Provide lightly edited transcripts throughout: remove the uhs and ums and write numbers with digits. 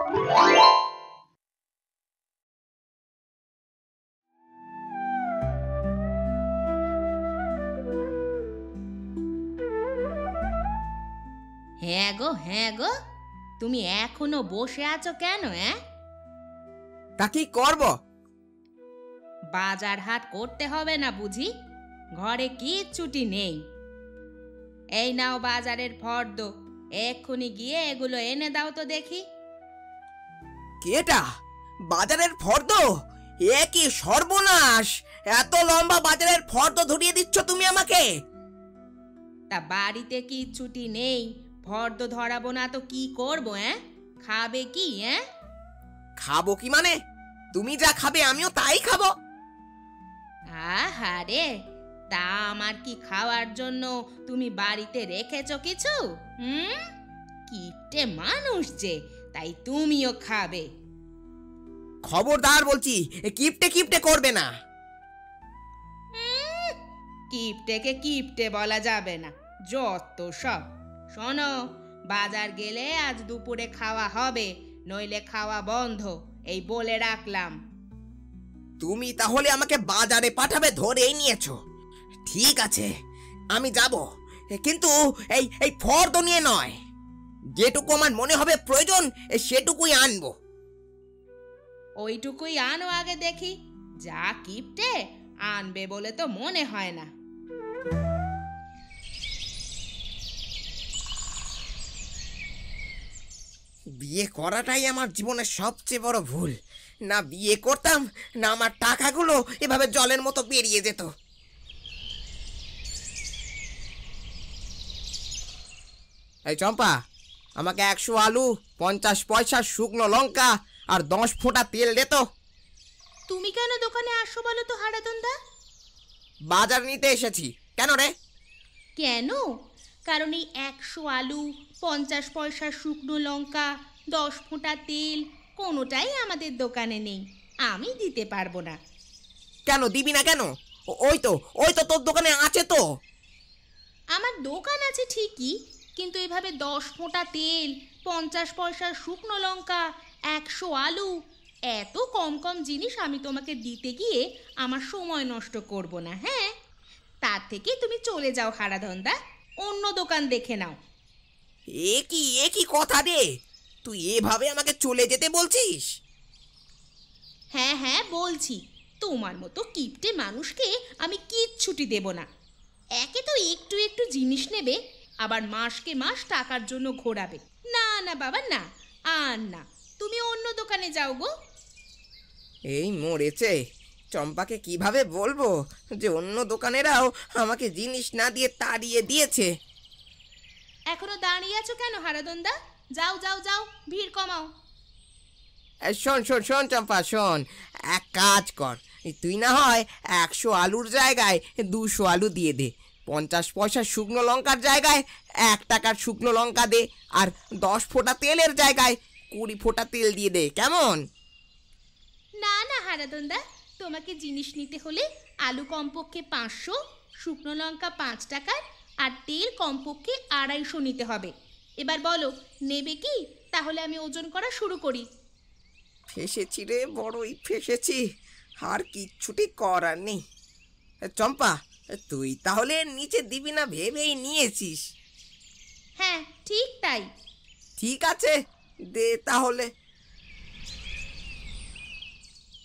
হ্যাঁ গো, তুমি এখনো বসে আছো কেন? তা কি করব? বাজার হাট করতে হবে না বুঝি? ঘরে কিচ্ছুটি নেই। এই নাও বাজারের ফর্দ, এক্ষুনি গিয়ে এগুলো এনে দাও তো দেখি। কেটা? বাজারের ফর্দ? এ কি সর্বনাশ! এত লম্বা বাজারের ফর্দ ধরিয়ে দিচ্ছ তুমি আমাকে? তা বাড়িতে কিচ্ছুটি নেই, ফর্দ ধরাবো না তো কি করবো? খাবে কি? খাবো কি মানে? তুমি যা খাবে আমিও তাই খাবো। আহারে, তা আমার কি খাওয়ার জন্য তুমি বাড়িতে রেখেছো কিছু? কিপটে মানুষ যে, তাই তুমিও খাবে। খবরদার বলছি, কিপটে কিপটে করবে না। কিপটেকে কিপটে বলা যাবে না, যত সব। শোনো, বাজার গেলে আজ দুপুরে খাওয়া হবে, নইলে খাওয়া বন্ধ, এই বলে রাখলাম। তুমি তাহলে আমাকে বাজারে পাঠাবে ধরেই নিয়েছো? ঠিক আছে, আমি যাব, কিন্তু এই এই ফর্দ নিয়ে নয়। যেটুকু আমার মনে হবে প্রয়োজন সেটুকুই আনবো। ওইটুকুই আনো আগে দেখি। যা কিপটে, আনবে বলে তো মনে হয় না। বিয়ে করাটাই আমার জীবনের সবচেয়ে বড় ভুল। না বিয়ে করতাম, না আমার টাকাগুলো এভাবে জলের মতো বেরিয়ে যেত। এই চম্পা, আমাকে 100 আলু, 50 পয়সা শুকনো লঙ্কা আর 10 ফোঁটা তেল দে তো। তুমি কেন দোকানে আসো বলো তো হারাধনদা? বাজার নিতে এসেছি। কেন রে? কেন? কারণ এই 100 আলু, 50 পয়সা শুকনো লঙ্কা, 10 ফোঁটা তেল কোনোটাই আমাদের দোকানে নেই, আমি দিতে পারবো না। কেন দিবি না কেন? ওই তো তোর দোকানে আছে তো। আমার দোকান আছে ঠিকই, কিন্তু এভাবে 10 ফোঁটা তেল, 50 পয়সা শুকনো লঙ্কা, 100 আলু, এত কম কম জিনিস আমি তোমাকে দিতে গিয়ে আমার সময় নষ্ট করব না। তার থেকে তুমি চলে যাও হারাধনদা, অন্য দোকান দেখে নাও। এ কি কথা রে? তুই এভাবে আমাকে চলে যেতে বলছিস? হ্যাঁ বলছি, তোমার মতো কিপটে মানুষকে আমি কিচ্ছুটি দেব না। একে তো একটু একটু জিনিস নেবে, আবার মাসকে মাস টাকার জন্য ঘোরাবে। না না বাবা না, আর না, তুমি অন্য দোকানে যাও গো। এই মরেছে, চম্পাকে কিভাবে বলবো যে অন্য দোকানেরাও আমাকে জিনিস না দিয়ে তাড়িয়ে দিয়েছে? এখনো দাঁড়িয়ে আছো কেন হারাধনদা? যাও যাও যাও, ভিড় কমাও। শোন শোন শোন চম্পা, শোন, এক কাজ কর, তুই না হয় 100 আলুর জায়গায় 200 আলু দিয়ে দে, 50 পয়সা শুকনো লঙ্কার জায়গায় 1 টাকার শুকনো লঙ্কা দে, আর 10 ফোঁটা তেলের জায়গায় 20 ফোঁটা তেল দিয়ে দে, কেমন? না না হারাধনদা, তোমাকে জিনিস নিতে হলে আলু কমপক্ষে 500, শুকনো লঙ্কা 5 টাকার, আর তেল কমপক্ষে 250 নিতে হবে। এবার বলো, নেবে কি? তাহলে আমি ওজন করা শুরু করি। ফেসেছি রে, বড়ই ফেসেছি, আর কিচ্ছুটি করার নেই। চম্পা, তুই তাহলে নিচে দিবি না ভেবেই নিয়েছিস? হ্যাঁ ঠিক তাই। ঠিক আছে, দে তাহলে।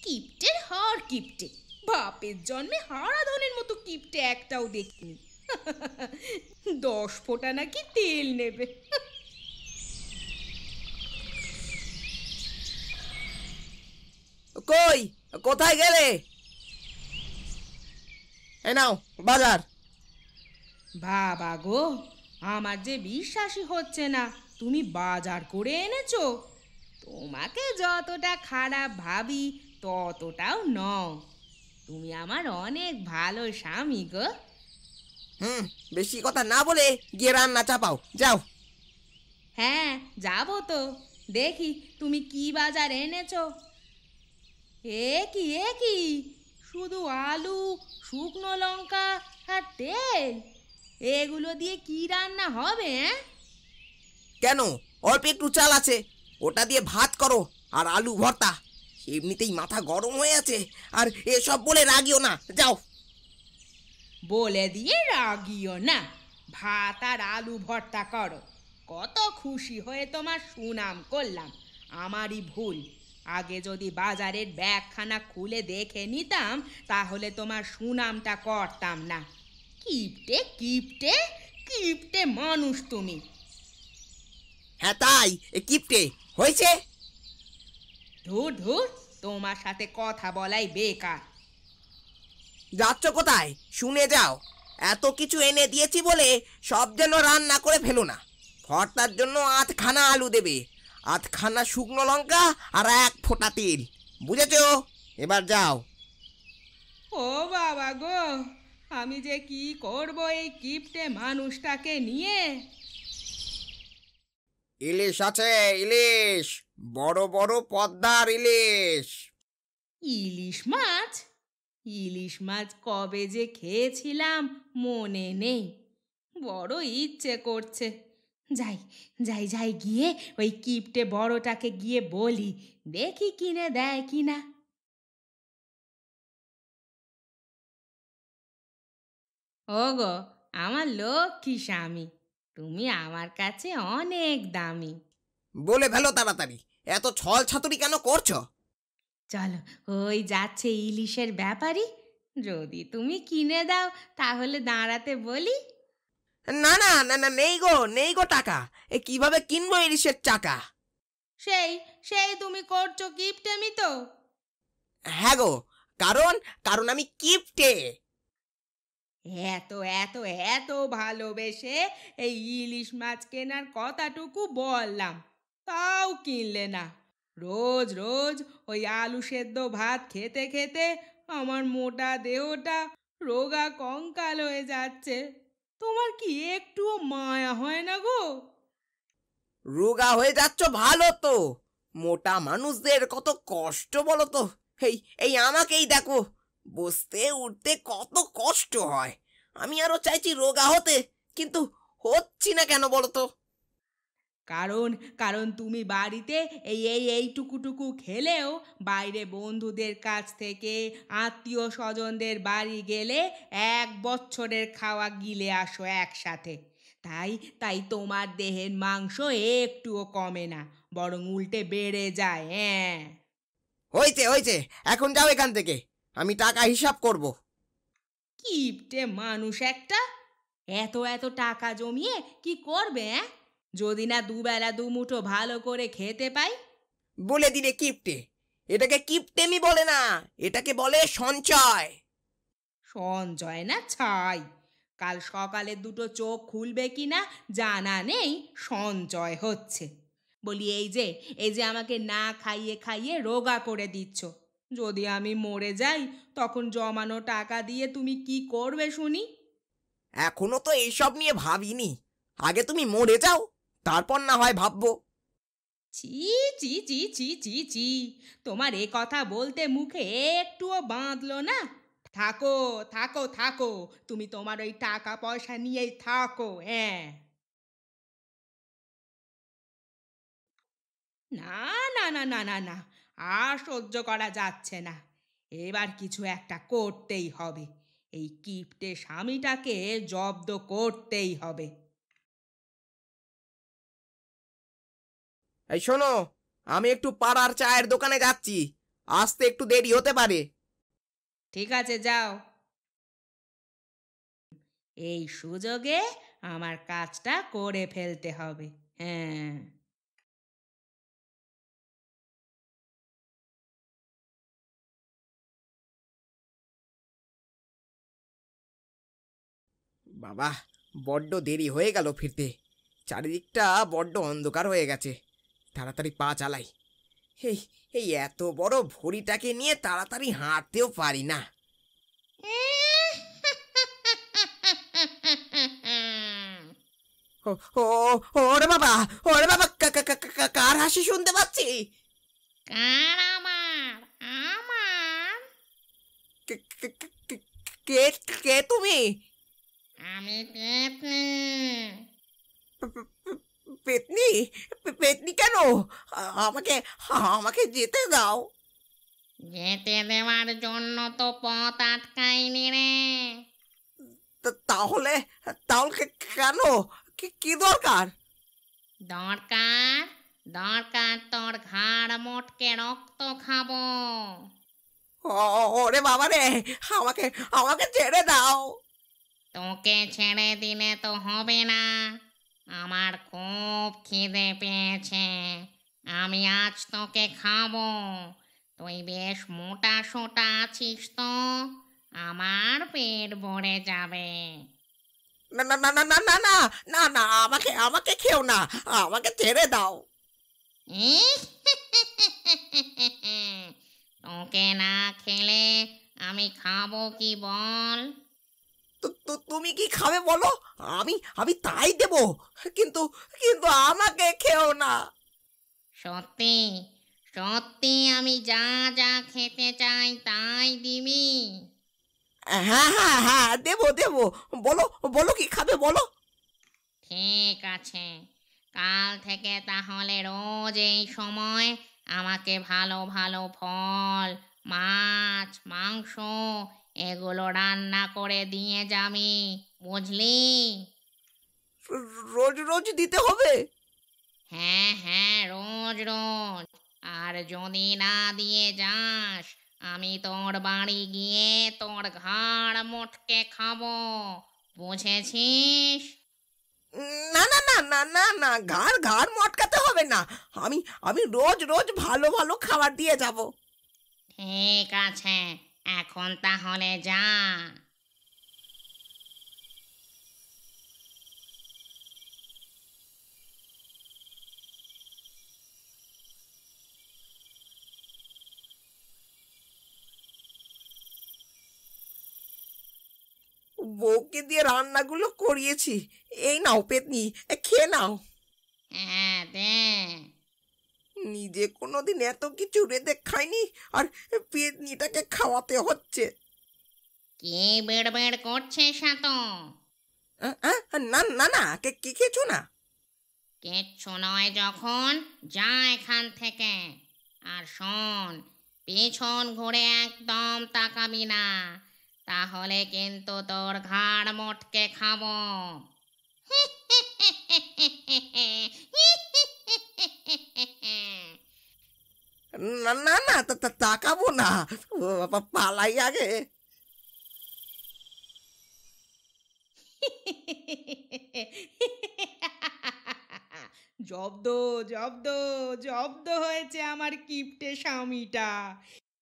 কিপটের হার কিপটে, বাপের জন্মে হারাধনের মতো কিপটে একটাও দেখিনি। 10 ফোঁটা নাকি তেল নেবে। কই, কোথায় গেলে? এ নাও বাজার। বাবা গো, আমার যে বিশ্বাসই হচ্ছে না তুমি বাজার করে এনেছো। তোমাকে যতটা খারাপ ভাবি ততটাও নও, তুমি আমার অনেক ভালো স্বামী গো। বেশি কথা না বলে গিয়ে রান্না চাপাও, যাও। হ্যাঁ যাবো তো, দেখি তুমি কি বাজার এনেছো। এ কি, শুধু আলু, শুকনো লঙ্কা আর তেল, এগুলো দিয়ে কি রান্না হবে? কেন, অল্প একটু চাল আছে, ওটা দিয়ে ভাত করো আর আলু ভর্তা। এমনিতেই মাথা গরম হয়ে আছে, আর এসব বলে রাগিও না, যাও। বলে দিয়ে রাগিও না, ভাত আর আলু ভর্তা করো। কত খুশি হয়ে তোমার সুনাম করলাম, আমারই ভুল। আগে যদি বাজারের ব্যাগখানা খুলে দেখে নিতাম তাহলে তোমার সুনামটা করতাম না। কিপটে কিপটে কিপটে মানুষ তুমি। হ্যাঁ তাই, কিপটে হয়েছে। ধুর ধুর, তোমার সাথে কথা বলাই বেকার। যাচ্ছ কোথায় শুনে যাও। এত কিছু এনে দিয়েছি বলে সব যেন রান্না করে ফেলো না। ভর্তার জন্য 8খানা আলু দেবে, 8খানা শুকনো লঙ্কা আর 1 ফোঁটা তেল, বুঝেছো? এবার যাও। ও বাবা গো, আমি যে কি করব এই কিপটে মানুষটাকে নিয়ে। ইলিশ আছে, ইলিশ, বড় বড় পদ্মার ইলিশ। ইলিশ মাছ? ইলিশ মাছ কবে যে খেয়েছিলাম মনে নেই, বড় ইচ্ছে করছে। যাই যাই যাই গিয়ে ওই কিপটে বড়টাকে গিয়ে বলি, দেখি কিনে দেয় কিনা। ওগো আমার লক্ষ্মী স্বামী, তুমি আমার কাছে অনেক দামি। বলে ফেলো তাড়াতাড়ি, এত ছল ছাতুরি কেন করছো? চলো, ওই যাচ্ছে ইলিশের ব্যাপারী, যদি তুমি কিনে দাও তাহলে দাঁড়াতে বলি। না না না না, নেই গো, নেই গো টাকা। কিভাবে কিনবো ইলিশের চাকা? সেই সেই তুমি করছো কিপটেমি তো। হ্যাঁ গো, কারণ কারণ আমি কিপটে। এত এত এত ভালোবেসে এই ইলিশ মাছ কেনার কথাটুকু বললাম, তাও কিনলে না। রোজ রোজ ওই আলু সেদ্ধ ভাত খেতে খেতে আমার মোটা দেহটা রোগা কঙ্কাল হয়ে যাচ্ছে। তোমার কি একটুও মায়া হয় না গো? রোগা হয়ে যাচ্ছ ভালো তো, মোটা মানুষদের কত কষ্ট বলো তো। এই এই আমাকেই দেখো, বসতে উঠতে কত কষ্ট হয়। আমি আরো চাইছি রোগা হতে, কিন্তু হচ্ছি না কেন বলো তো? কারণ কারণ তুমি বাড়িতে এইটুকুটুকু খেলেও বাইরে বন্ধুদের কাছ থেকে আত্মীয় স্বজনদের বাড়ি গেলে 1 বছরের খাওয়া গিলে আসো একসাথে। তাই তাই তোমার দেহের মাংস একটুও কমে না, বরং উল্টে বেড়ে যায়। হ্যাঁ, হয়েছে হয়েছে, এখন যাও এখান থেকে, আমি টাকা হিসাব করব। কিপটে মানুষ একটা। এত এত টাকা জমিয়ে কি করবে? যদি না দুবেলা দুমুঠো ভালো করে খেতে পাই। বলে দিলে কিপটে। এটাকে কিপটেমি বলে না, এটাকে বলে সঞ্চয়। সঞ্চয় না ছাই, কাল সকালে দুটো চোখ খুলবে কিনা জানা নেই, সঞ্চয় হচ্ছে। বলি এই যে আমাকে না খাইয়ে খাইয়ে রোগা করে দিচ্ছ, যদি আমি মরে যাই তখন জমানো টাকা দিয়ে তুমি কি করবে শুনি? এখনো তো এইসব নিয়ে ভাবিনি, আগে তুমি মরে যাও, তারপর না হয় ভাববো। ছি ছি ছি ছি ছি ছি, তোমার এ কথা বলতে মুখে একটুও বাঁধলো না। থাকো থাকো থাকো, তুমি তোমার ওই টাকা পয়সা নিয়েই থাকো। হ্যাঁ, না না না না না না, আর সহ্য করা যাচ্ছে না। এবার কিছু একটা করতেই হবে, এই কিপটে স্বামীটাকে জব্দ করতেই হবে। এই শোনো, আমি একটু পাড়ার চায়ের দোকানে যাচ্ছি, আসতে একটু দেরি হতে পারে। ঠিক আছে, যাও। এই সুযোগে আমার কাজটা করে ফেলতে হবে। হ্যাঁ, বাবা, বড্ড দেরি হয়ে গেল ফিরতে, চারিদিকটা বড্ড অন্ধকার হয়ে গেছে। তাড়াতাড়ি পা চালাই। এই এই এত বড় ভড়িটাকে নিয়ে তাড়াতাড়ি হাঁটতেও পারি না। ও ও ওরে বাবা, ওরে বাবা, কার হাসি শুনতে পাচ্ছি? কার? আমার আমার কে- কে- কে- কে কে তুমি? আমি পেতনি। পেতনি, পেতনি কেন? আমাকে আমাকে যেতে দাও। যেতে দেওয়ার জন্য তো পথ আটকাইনি রে। তাহলে তাহলে কেন? কি দরকার? দরকার দরকার তোর ঘাড় মোটকে রক্ত খাবো। ওরে বাবা রে, আমাকে আমাকে ছেড়ে দাও। তোকে ছেড়ে দিলে তো হবে না। আমার খুব খিদে পেয়েছে, আমি আজ তোকে খাবো। তুই বেশ মোটা সোটা আছিস তো, আমার পেট ভরে যাবে। না না না না না না না না না, আমাকে আমাকে খেও না, আমাকে ছেড়ে দাও। তোকে না খেলে আমি খাবো কি বল? তুমি কি খাবে বলো, আমি আমি তাই দেব, কিন্তু কিন্তু আমাকে খেও না। সত্যি সত্যি আমি যা যা খেতে চাই তাই দিবি? হ্যাঁ হ্যাঁ হ্যাঁ, দেবো দেবো, বলো বলো কি খাবে বলো। ঠিক আছে, কাল থেকে তাহলে রোজ এই সময় আমাকে ভালো ভালো ফল, মাছ, মাংস এগুলো রান্না করে দিয়ে যাবি, বুঝলি? রোজ রোজ দিতে হবে? হ্যাঁ হ্যাঁ, রোজ রোজ। আর যদি না দিয়ে যাস, আমি তোর বাড়ি গিয়ে তোর ঘাড় মোটকে খাবো, বুঝেছিস? না না না না না না, ঘাড় ঘাড় মটকাতে হবে না, আমি আমি রোজ রোজ ভালো ভালো খাবার দিয়ে যাব। ঠিক আছে, এখন তাহলে যা। বউকে দিয়ে রান্নাগুলো করিয়েছি, এই নাও পেতনি, খেয়ে নাও। হ্যাঁ দে। নিজে কোনোদিন এত কিছু রেঁধে খাইনি, আর পেতনিটাকে খাওয়াতে হচ্ছে। কি বেড় বেড় করছিস এত? না না না, কি খেয়েছো না? কিচ্ছু নয় যখন, যা এখান থেকে। আর শোন, পিছন ঘুরে একদম তাকাবি না, তাহলে কিন্তু তোর ঘাড় মোটকে খাবো। না না না, তাকাবো না, পালাই আগে। জব্দ জব্দ জব্দ হয়েছে আমার কিপ্টে স্বামীটা।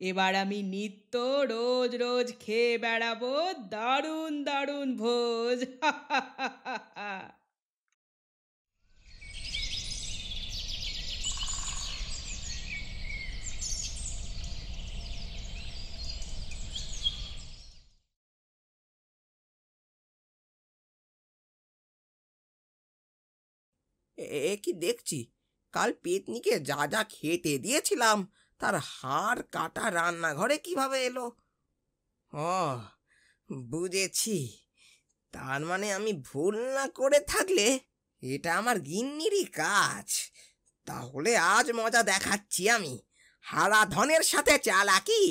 এবার আমি নিত্য রোজ রোজ খেয়ে বেড়াবো দারুণ দারুণ ভোজ। কি দেখছি, কাল পেতনিকে যা যা খেতে দিয়েছিলাম তার হাড় কাটা রান্নাঘরে কিভাবে এলো? ও, বুঝেছি, তার মানে আমি ভুল না করে থাকলে এটা আমার গিন্নিরই কাজ। তাহলে আজ মজা দেখাচ্ছি আমি, হারাধনের সাথে চালাকি।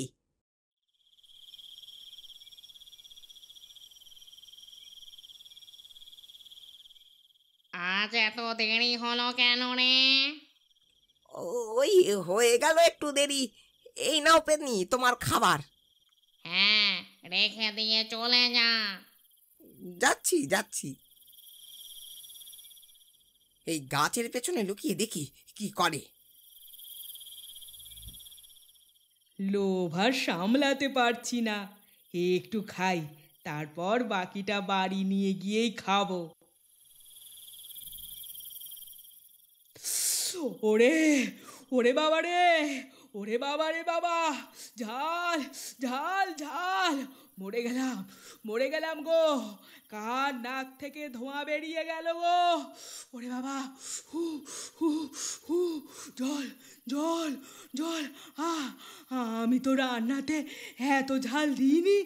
আজ এত দেরি হলো কেন রে? ওই হয়ে গেল একটু দেরি। এই নাও পেতনি, তোমার খাবার। হ্যাঁ, রেখে দিয়ে চলে যা। যাচ্ছি যাচ্ছি। এই গাছের পেছনে লুকিয়ে দেখি কি করে। লোভ আর সামলাতে পারছি না, একটু খাই, তারপর বাকিটা বাড়ি নিয়ে গিয়েই খাবো। ওরে ওরে বাবা রে, ওরে বাবা রে বাবা, ঝাল ঝাল ঝাল, মরে গেলাম গো, কার নাক থেকে ধোঁয়া বেরিয়ে গেল গো। ওরে বাবা, হু হু হু, জল জল জল। আমি তো রান্নাতে এত ঝাল দিইনি,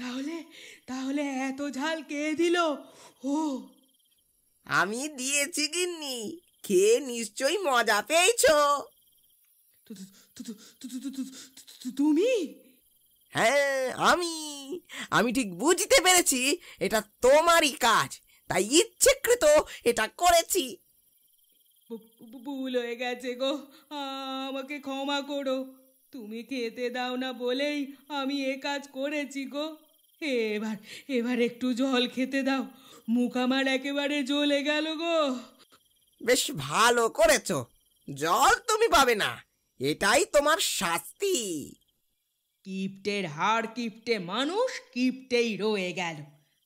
তাহলে তাহলে এত ঝাল কে দিল? ও, আমি দিয়েছি গিন্নি, খেয়ে নিশ্চয়ই মজা পেয়েছো। তু- তু- তু- তু- তু- তু- তু- তু- তু- তুমি হ্যাঁ, আমি ঠিক বুঝতে পেরেছি এটা তোমারই কাজ, তাই ইচ্ছেকৃত এটা করেছি। ভুল হয়ে গেছে গো, আমাকে ক্ষমা করো। তুমি খেতে দাও না বলেই আমি এ কাজ করেছি গো। এবার এবার একটু জল খেতে দাও, মুখ আমার একেবারে জ্বলে গেল গো। বেশ ভালো করেছো, জল তুমি পাবে না, এটাই তোমার শাস্তি। কিপ্টের হাড় কিপ্টে মানুষ কিপ্টেই রয়ে গেল।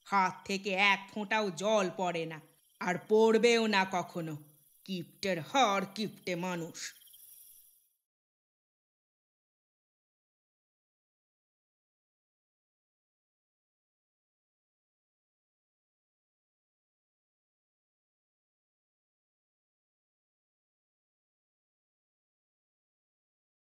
হাত থেকে এক ফোঁটাও জল পড়ে না, আর পড়বেও না কখনো। কিপ্টের হাড় কিপ্টে মানুষ।